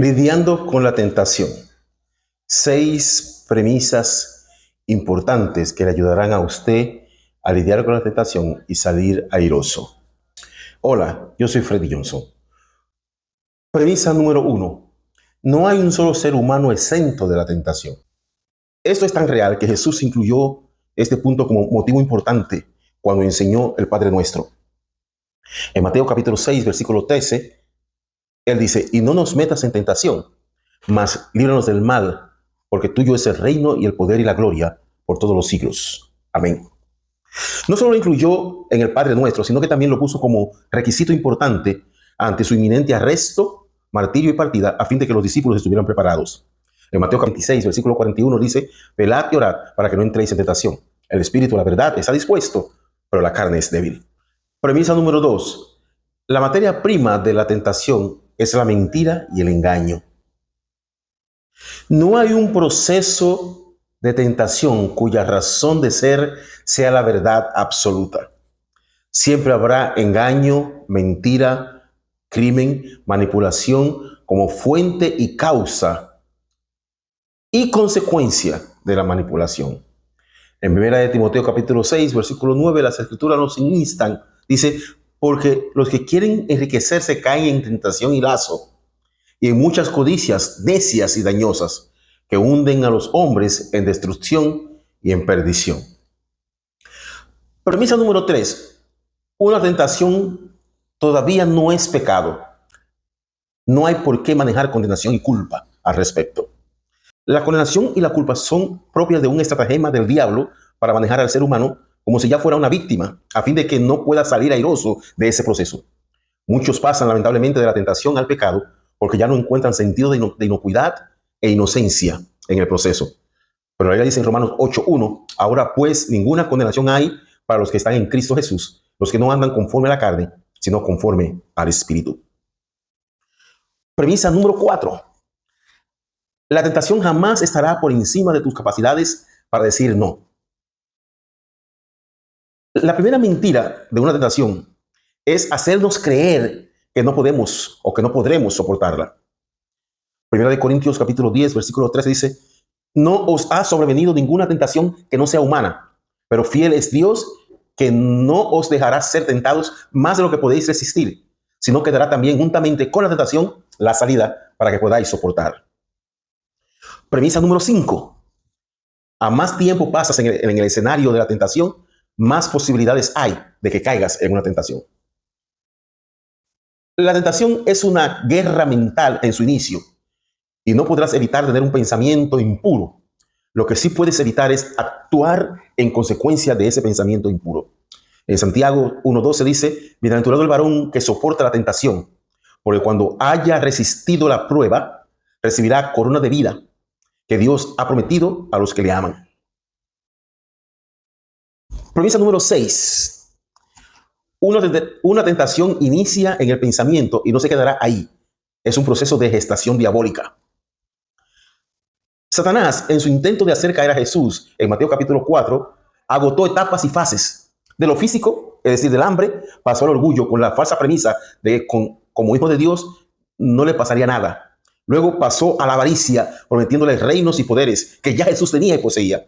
Lidiando con la tentación. 6 premisas importantes que le ayudarán a usted a lidiar con la tentación y salir airoso. Hola, yo soy Freddy Johnson. Premisa número 1. No hay un solo ser humano exento de la tentación. Esto es tan real que Jesús incluyó este punto como motivo importante cuando enseñó el Padre Nuestro. En Mateo capítulo 6, versículo 13, Él dice, y no nos metas en tentación, mas líbranos del mal, porque tuyo es el reino y el poder y la gloria por todos los siglos. Amén. No solo lo incluyó en el Padre Nuestro, sino que también lo puso como requisito importante ante su inminente arresto, martirio y partida, a fin de que los discípulos estuvieran preparados. En Mateo 26, versículo 41 dice, velad y orad para que no entréis en tentación. El espíritu, la verdad, está dispuesto, pero la carne es débil. Premisa número 2. La materia prima de la tentación es la mentira y el engaño. No hay un proceso de tentación cuya razón de ser sea la verdad absoluta. Siempre habrá engaño, mentira, crimen, manipulación como fuente y causa y consecuencia de la manipulación. En 1 de Timoteo capítulo 6, versículo 9, las escrituras nos instan, dice, porque los que quieren enriquecerse caen en tentación y lazo, y en muchas codicias necias y dañosas que hunden a los hombres en destrucción y en perdición. Premisa número 3. Una tentación todavía no es pecado. No hay por qué manejar condenación y culpa al respecto. La condenación y la culpa son propias de un estratagema del diablo para manejar al ser humano como si ya fuera una víctima, a fin de que no pueda salir airoso de ese proceso. Muchos pasan lamentablemente de la tentación al pecado porque ya no encuentran sentido de inocuidad e inocencia en el proceso. Pero la Biblia dice en Romanos 8:1, ahora pues ninguna condenación hay para los que están en Cristo Jesús, los que no andan conforme a la carne, sino conforme al Espíritu. Premisa número 4. La tentación jamás estará por encima de tus capacidades para decir no. La primera mentira de una tentación es hacernos creer que no podemos o que no podremos soportarla. Primera de Corintios capítulo 10, versículo 13 dice, no os ha sobrevenido ninguna tentación que no sea humana, pero fiel es Dios que no os dejará ser tentados más de lo que podéis resistir, sino que dará también juntamente con la tentación la salida para que podáis soportar. Premisa número 5. A más tiempo pasas en el escenario de la tentación, más posibilidades hay de que caigas en una tentación. La tentación es una guerra mental en su inicio y no podrás evitar tener un pensamiento impuro. Lo que sí puedes evitar es actuar en consecuencia de ese pensamiento impuro. En Santiago 1:12 dice, bienaventurado el varón que soporta la tentación, porque cuando haya resistido la prueba, recibirá corona de vida que Dios ha prometido a los que le aman. Premisa número 6. Una tentación inicia en el pensamiento y no se quedará ahí. Es un proceso de gestación diabólica. Satanás, en su intento de hacer caer a Jesús en Mateo capítulo 4, agotó etapas y fases. De lo físico, es decir, del hambre, pasó al orgullo con la falsa premisa de que como hijo de Dios no le pasaría nada. Luego pasó a la avaricia, prometiéndole reinos y poderes que ya Jesús tenía y poseía.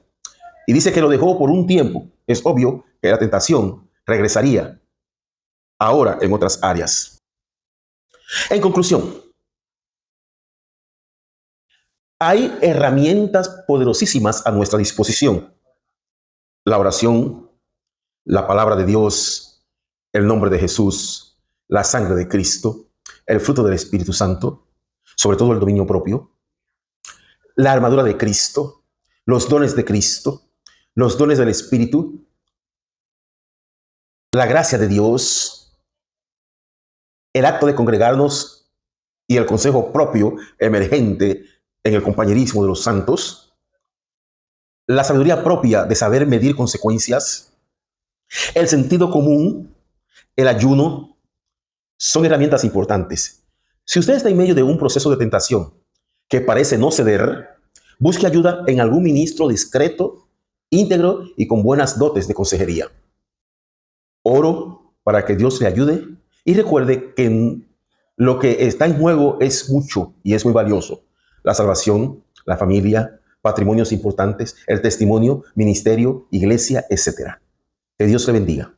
Y dice que lo dejó por un tiempo. Es obvio que la tentación regresaría ahora en otras áreas. En conclusión, hay herramientas poderosísimas a nuestra disposición. La oración, la palabra de Dios, el nombre de Jesús, la sangre de Cristo, el fruto del Espíritu Santo, sobre todo el dominio propio, la armadura de Cristo, los dones de Cristo, los dones del Espíritu, la gracia de Dios, el acto de congregarnos y el consejo propio emergente en el compañerismo de los santos, la sabiduría propia de saber medir consecuencias, el sentido común, el ayuno, son herramientas importantes. Si usted está en medio de un proceso de tentación que parece no ceder, busque ayuda en algún ministro discreto, íntegro y con buenas dotes de consejería. Oro para que Dios le ayude y recuerde que Lo que está en juego es mucho y es muy valioso. La salvación, la familia, patrimonios importantes, el testimonio, ministerio, iglesia, etc. Que Dios le bendiga.